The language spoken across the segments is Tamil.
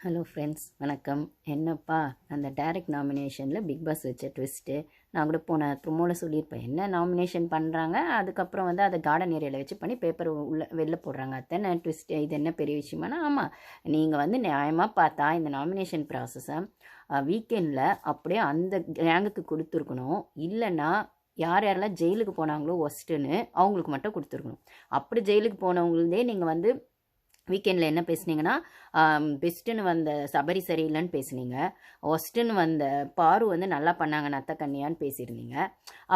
ஹலோ ஃப்ரெண்ட்ஸ், வணக்கம். என்னப்பா அந்த டைரக்ட் நாமினேஷனில் பிக் பாஸ் வச்ச ட்விஸ்ட்டு. நான் கூட போன ப்ரொமோவில் சொல்லியிருப்பேன். என்ன நாமினேஷன் பண்ணுறாங்க, அதுக்கப்புறம் வந்து அதை கார்டன் ஏரியாவில் வச்சு பண்ணி பேப்பர் உள்ள வெளில போடுறாங்க. அத்தனை ட்விஸ்ட்டு. இது என்ன பெரிய விஷயமானா, ஆமாம், நீங்கள் வந்து நியாயமாக பார்த்தா இந்த நாமினேஷன் ப்ராசஸை வீக்கெண்டில் அப்படியே அந்த கேங்குக்கு கொடுத்துருக்கணும். இல்லைன்னா யார் யாரெல்லாம் ஜெயிலுக்கு போனாங்களோ ஒஸ்ட்டுன்னு அவங்களுக்கு மட்டும் கொடுத்துருக்கணும். அப்படி ஜெயிலுக்கு போனவங்களதே நீங்கள் வந்து வீக்கெண்டில் என்ன பேசுனீங்கன்னா, பெஸ்ட்டுன்னு வந்த சபரி சரியில்லைன்னு பேசுனீங்க. ஒஸ்ட்டுன்னு வந்த பாரு வந்து நல்லா பண்ணாங்க நத்த கன்னியான்னு பேசியிருந்தீங்க.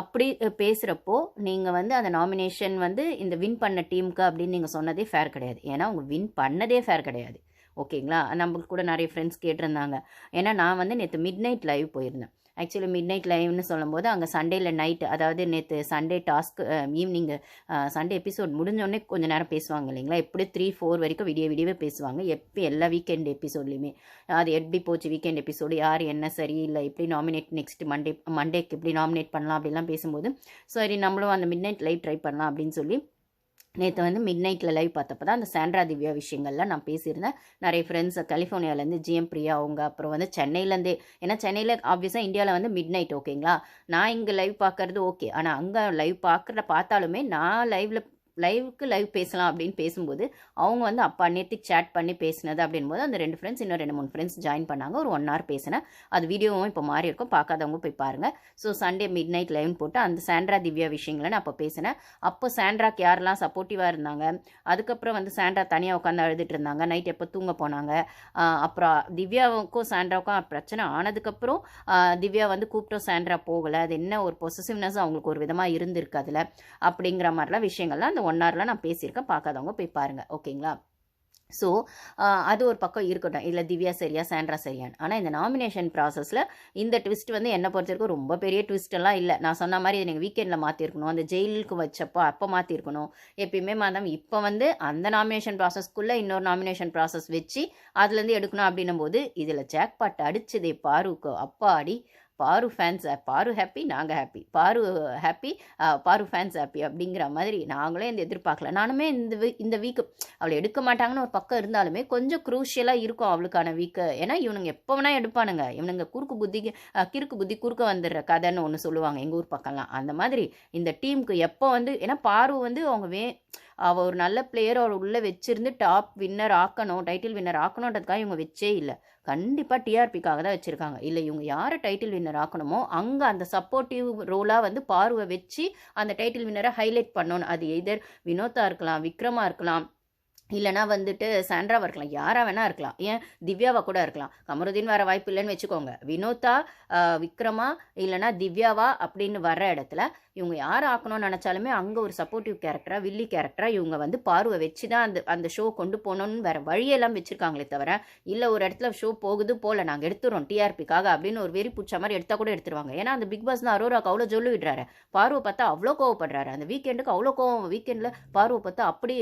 அப்படி பேசுகிறப்போ நீங்கள் வந்து அந்த நாமினேஷன் வந்து இந்த வின் பண்ண டீமுக்கு அப்படின்னு நீங்கள் சொன்னதே ஃபேர் கிடையாது. ஏன்னா அவங்க வின் பண்ணதே ஃபேர் கிடையாது. ஓகேங்களா? நம்மளுக்கு கூட நிறைய ஃப்ரெண்ட்ஸ் கேட்டிருந்தாங்க. ஏன்னா நான் வந்து நேற்று மிட் நைட் லைவ் போயிருந்தேன். ஆக்சுவலி மிட் நைட் லைவ்னு சொல்லும்போது அங்கே சண்டேயில் நைட்டு, அதாவது நேற்று சண்டே டாஸ்க் ஈவினிங்கு சண்டே எபிசோட் முடிஞ்சோடனே கொஞ்சம் நேரம் பேசுவாங்க இல்லைங்களா? எப்படி 3-4 வரைக்கும் விடியவே பேசுவாங்க. எப்போ எல்லா வீக்கெண்ட் எபிசோட்லேயுமே அது எப்படி போச்சு வீக்கெண்ட் எபிசோடு, யார் என்ன சரி இல்லை, எப்படி நாமினேட் நெக்ஸ்ட் மண்டேக்கு எப்படி நாமினேட் பண்ணலாம் அப்படிலாம் பேசும்போது, சரி நம்மளும் அந்த மிட் நைட் லைவ் ட்ரை பண்ணலாம் அப்படின்னு சொல்லி நேற்று வந்து மிட் நைட்டில் லைவ் பார்த்தப்போ தான் அந்த சாண்ட்ரா திவ்யா விஷயங்கள்லாம் நான் பேசியிருந்தேன். நிறைய ஃப்ரெண்ட்ஸ் கலிஃபோர்னியாவிலேருந்து ஜிஎம் பிரியா அவங்க, அப்புறம் வந்து சென்னையிலேருந்தே, ஏன்னா சென்னையில் ஆப்வியஸாக இந்தியாவில் வந்து மிட் நைட் ஓகேங்களா. நான் இங்கே லைவ் பார்க்குறது ஓகே, ஆனால் அங்கே லைவ் பார்த்தாலுமே நான் லைவ் பேசலாம் அப்படின்னு பேசும்போது அவங்க வந்து அப்பா நேற்றுக்கு சேட் பண்ணி பேசினது அப்படின்போது அந்த 2 ஃப்ரெண்ட்ஸ் இன்னும் 2-3 ஃப்ரெண்ட்ஸ் ஜாயின் பண்ணாங்க. ஒரு 1 hour பேசினேன். அது வீடியோவும் இப்போ மாறி இருக்கும், பார்க்காதவங்க போய் பாருங்கள். ஸோ சண்டே மிட் நைட் லைவ்னு போட்டு அந்த சாண்ட்ரா திவ்யா விஷயங்களை நான் அப்போ பேசினேன். அப்போ சாண்ட்ராக்கு யாரெல்லாம் சப்போர்ட்டிவாக இருந்தாங்க, அதுக்கப்புறம் வந்து சாண்ட்ரா தனியாக உட்காந்து அழுதுட்டு இருந்தாங்க, நைட் எப்போ தூங்க போனாங்க, அப்புறம் திவ்யாவுக்கும் சாண்ட்ராவுக்கும் பிரச்சனை ஆனதுக்கப்புறம் திவ்யா வந்து கூப்பிட்டோம், சாண்ட்ரா போகலை, அது என்ன ஒரு பொசசிவ்னஸ் அவங்களுக்கு ஒரு விதமாக இருந்திருக்கு அதில், அப்படிங்கிற மாதிரிலாம் விஷயங்கள்லாம் அந்த 1 hourல நான் பேசியிருக்கேன். பார்க்காதவங்க போய் பாருங்கள். ஓகேங்களா? ஸோ அது ஒரு பக்கம் இருக்கட்டும், இல்லை திவ்யா சரியா சாண்ட்ரா சரியான்னு. ஆனால் இந்த நாமினேஷன் ப்ராசஸில் இந்த ட்விஸ்ட் வந்து என்ன பொறுத்தவரைக்கும் ரொம்ப பெரிய ட்விஸ்டெல்லாம் இல்லை. நான் சொன்ன மாதிரி இதை நீங்கள் வீக்கெண்டில் மாற்றிருக்கணும், அந்த ஜெயிலுக்கு வச்சப்போ அப்போ மாற்றிருக்கணும். எப்பயுமே மாதம் இப்போ வந்து அந்த நாமினேஷன் ப்ராசஸ்க்குள்ளே இன்னொரு நாமினேஷன் ப்ராசஸ் வச்சு அதுலேருந்து எடுக்கணும் அப்படின்னும் போது இதில் ஜாக்பாட் அடிச்சதே பாருக்கு. அப்பாடி, பாரு ஃபேன்ஸ் பாரு ஹாப்பி, நாங்கள் ஹாப்பி, பாரு ஹாப்பி, பாரு ஃபேன்ஸ் ஹாப்பி அப்படிங்கிற மாதிரி நாங்களே இந்த எதிர்பார்க்கல. நானுமே இந்த வீக்கு அவளை எடுக்க மாட்டாங்கன்னு ஒரு பக்கம் இருந்தாலுமே கொஞ்சம் குரூஷியலாக இருக்கும் அவளுக்கான வீக்கு. ஏன்னா இவனுங்க எப்போ வேணால் எடுப்பானுங்க. இவனுங்க கிறுக்கு புத்தி குறுக்க வந்துடுற கதைன்னு ஒன்று சொல்லுவாங்க எங்கள் ஊர் பக்கம்லாம். அந்த மாதிரி இந்த டீமுக்கு எப்போ வந்து, ஏன்னா பாரு வந்து அவங்க அவள் ஒரு நல்ல பிளேயர் அவள் உள்ளே வச்சிருந்து டாப் வின்னர் ஆக்கணும், டைட்டில் வின்னர் ஆக்கணுன்றதுக்காக இவங்க வச்சே இல்லை. கண்டிப்பாக டிஆர்பிக்காக தான் வச்சுருக்காங்க. இல்லை இவங்க யாரை டைட்டில் வின்னர் ஆக்கணுமோ அங்கே அந்த சப்போர்ட்டிவ் ரோலாக வந்து பார்வை வச்சு அந்த டைட்டில் வின்னரை ஹைலைட் பண்ணணும். அது எதர் வினோதா இருக்கலாம், விக்ரமா இருக்கலாம், இல்லைனா வந்துட்டு சாண்ட்ராவாக இருக்கலாம், யாராக வேணா இருக்கலாம், ஏன் திவ்யாவாக கூட இருக்கலாம். கமருதீன் வர வாய்ப்பு இல்லைன்னு வச்சுக்கோங்க. வினோதா, விக்ரமா, இல்லைனா திவ்யாவா அப்படின்னு வர்ற இடத்துல இவங்க யார் ஆக்கணும்னு நினச்சாலுமே அங்கே ஒரு சப்போர்ட்டிவ் கேரக்டராக, வில்லி கேரக்டராக இவங்க வந்து பார்வை வச்சு தான் அந்த ஷோ கொண்டு போகணுன்னு வேறு வழியெல்லாம் வச்சுருக்காங்களே தவிர, இல்லை ஒரு இடத்துல ஷோ போகுது போல் நாங்கள் எடுத்துகிறோம் டிஆர்பிக்காக அப்படின்னு ஒரு வெறி பிடிச்ச மாதிரி எடுத்தால் கூட எடுத்துருவாங்க. ஏன்னா அந்த பிக் பாஸ் தான் அரோராக்கு அவ்வளோ சொல்லி விடுறாரு, பார்வை பார்த்தா அவ்வளோ கோவப்படுறாரு. அந்த வீக்கெண்டுக்கு அவ்வளோ கோவம், வீக்கெண்டில் பார்வை பார்த்தா அப்படி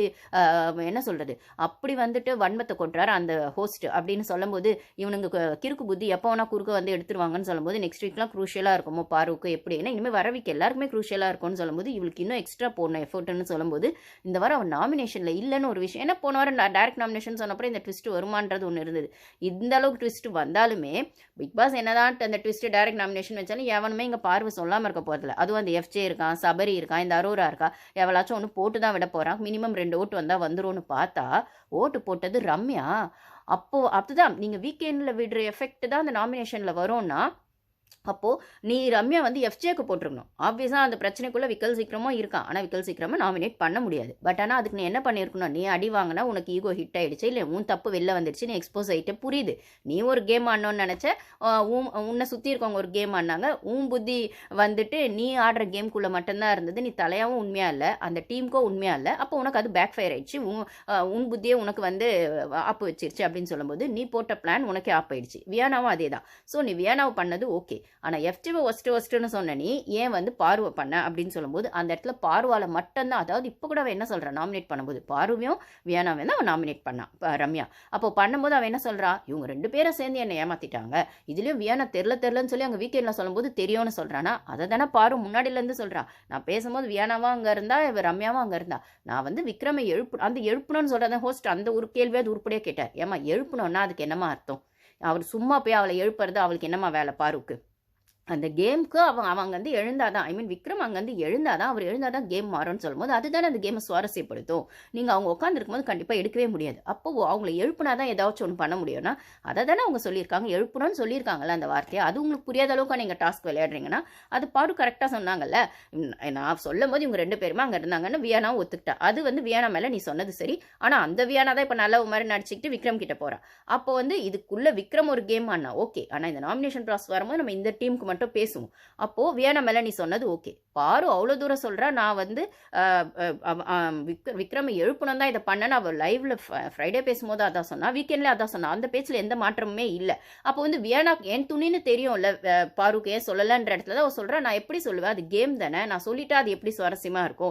என்ன சொல்கிறது, அப்படி வந்துட்டு வன்மத்தை கொட்டுறாரு அந்த ஹோஸ்ட் அப்படின்னு சொல்லும்போது இவனுங்க கிறுக்கு புத்தி எப்போ வேணால் குறுக்க வந்து எடுத்துருவாங்கன்னு சொல்லும்போது நெக்ஸ்ட் வீக்லாம் க்ரூஷியலாக இருக்குமோ பாருக்கு எப்படி, ஏன்னா இனிமேல் வர வீக் எல்லாருக்குமே க்ரூஷியலாக இருக்கும்னு சொல்லும்போது இவளுக்கு இன்னும் எக்ஸ்ட்ரா போடணும் எஃபர்ட்னு சொல்லும்போது இந்த வாரம் அவன் நாமினேஷனில் இல்லைன்னு ஒரு விஷயம். ஏன்னா போன வாரம் டைரக்ட் நாமினேஷன் சொன்னப்பறம் இந்த ட்விஸ்ட் வருமானது ஒன்று இருந்தது. இந்த அளவுக்கு ட்விஸ்ட் வந்தாலுமே பிக் பாஸ் என்னதான் அந்த ட்விஸ்ட் டைரக்ட் நாமினேஷன் வச்சாலும் எவனுமே இங்கே பார்வை சொல்லாமல் இருக்க போகிறதில்ல. அதுவும் அந்த எஃப்ஜே இருக்கான், சபரி இருக்கான், இந்த அரோரா இருக்கா, எவளாச்சும் ஒன்று போட்டு தான் விட போகிறான். மினிமம் 2 ஓட்டு வந்தால் வந்துரும்னு பார்த்தா ஓட்டு போட்டது ரம்யா. அதுதான் நீங்கள் வீக்கெண்டில் விடுற எஃபெக்ட் தான் அந்த நாமினேஷனில் வரும்னா, அப்போது நீ ரம்யா வந்து எஃப்ஜேக்கு போட்டிருக்கணும். ஆப்வியஸாக அந்த பிரச்சனைக்குள்ளே விக்கல் சீக்கிரமாக இருக்கான். ஆனால் விக்கல் சீக்கிரமாக நாமினேட் பண்ண முடியாது. பட் ஆனால் அதுக்கு நீ என்ன பண்ணியிருக்கணும், நீ அடி வாங்கினா உனக்கு ஈகோ ஹிட் ஆகிடுச்சு, இல்லை உன் தப்பு வெளில வந்துடுச்சு, நீ எக்ஸ்போஸ் ஆகிட்டு புரியுது. நீ ஒரு கேம் ஆடணும்னு நினச்ச, உன்னை சுற்றி இருக்கவங்க ஒரு கேம் ஆடினாங்க, உன் புத்தி வந்துட்டு நீ ஆடுற கேம்குள்ளே மட்டும்தான் இருந்தது, நீ தலையாகவும் உண்மையாக இல்லை, அந்த டீமுக்கோ உண்மையாக இல்லை. அப்போ உனக்கு அது பேக் ஃபயர் ஆயிடுச்சு, உன் புத்தியே உனக்கு வந்து ஆப்பு வச்சிருச்சு அப்படின்னு சொல்லும்போது நீ போட்ட பிளான் உனக்கே ஆப் ஆயிடுச்சு. வியானாவும் அதே தான். ஸோ நீ வியானாவை பண்ணது ஓகே, ஆனால் எஃப்ஜிவை ஒஸ்ட்டுன்னு சொன்ன நீ ஏன் வந்து பார்வை பண்ண அப்படின்னு சொல்லும்போது அந்த இடத்துல பார்வால மட்டும்தான், அதாவது இப்போ கூட அவன் என்ன சொல்கிறான் நாமினேட் பண்ணும்போது பார்வையும் வியானாவை தான் அவன் நாமினேட் பண்ணான் ரம்யா. அப்போ பண்ணும்போது அவன் என்ன சொல்கிறா, இவங்க 2 பேரும் சேர்ந்து என்னை ஏமாத்திட்டாங்க, இதுலேயும் வியானா தெரிலன்னு சொல்லி அங்கே வீக்கெண்டில் சொல்லும்போது தெரியும்னு சொல்கிறானா, அதை தானே பாரு முன்னாடியிலேருந்து சொல்கிறா. நான் பேசும்போது வியானாவும் அங்கே இருந்தா, ரம்யாவும் அங்கே இருந்தா, நான் வந்து விக்ரமை எழுப்பணும்னு சொல்கிறத ஹோஸ்ட் அந்த ஒரு கேள்வியாவது உருப்படியாக கேட்டார். ஏமா எழுப்பணும்னா அதுக்கு என்னமா அர்த்தம்? அவர் சும்மா போய் அவளை எழுப்புறது அவளுக்கு என்னமா வேலை பாருக்கு? அந்த கேமுக்கு அவங்க வந்து எழுந்தாதான், ஐ மீன் விக்ரம் அங்கேருந்து எழுந்தாதான், அவர் எழுந்தாதான் கேம் மாறும்னு சொல்லும்போது அதுதானே அந்த கேமை சுவாரஸ்யப்படுத்தும். நீங்கள் அவங்க உட்காந்துருக்கும் போது கண்டிப்பாக எடுக்கவே முடியாது. அப்போ அவங்கள எழுப்புனா தான் ஏதாச்சும் ஒன்று பண்ண முடியும்னா அதை தானே அவங்க சொல்லியிருக்காங்க, எழுப்பணும்னு சொல்லியிருக்காங்கல்ல அந்த வார்த்தையை. அது உங்களுக்கு புரியாத அளவுக்கு நீங்கள் டாஸ்க் விளையாடுறீங்கன்னா அது பாரு கரெக்டாக சொன்னாங்கல்ல. நான் சொல்லும் போது இவங்க 2 பேருமே அங்கே இருந்தாங்கன்னு வியானாவும் ஒத்துக்கிட்டா. அது வந்து வியானா மேலே நீ சொன்னது சரி. ஆனால் அந்த வியானா தான் இப்போ நல்ல மாதிரி நடிச்சுக்கிட்டு விக்ரம் கிட்ட போகிறா. அப்போ வந்து இதுக்குள்ளே விக்ரம் ஒரு கேம் ஆனா ஓகே, ஆனால் இந்த நாமினேஷன் ப்ராசஸ் வரும்போது நம்ம இந்த டீமுக்கு மட்டும் பேசுவோம். அப்போ வியானா மேல நீ சொன்னது ஓகே. பாரு அவ்வளோ தூரம் சொல்றா, நான் வந்து விக்ரமை எழுப்பணும் தான் இதை பண்ணேன்னு அவள் லைவ்ல ஃப்ரைடே பேசும்போது அதான் சொன்னா, வீக்கெண்ட்ல அதான் சொன்னா. அந்த பேச்சில் எந்த மாற்றமுமே இல்லை. அப்போ வந்து வியானா என் துணின்னு தெரியும்ல, பாருக்கு ஏன் சொல்லலன்ற இடத்துல தான் அவள் சொல்றா, நான் எப்படி சொல்லுவேன், அது கேம் தானே, நான் சொல்லிட்டா அது எப்படி சுவாரஸ்யமா இருக்கும்.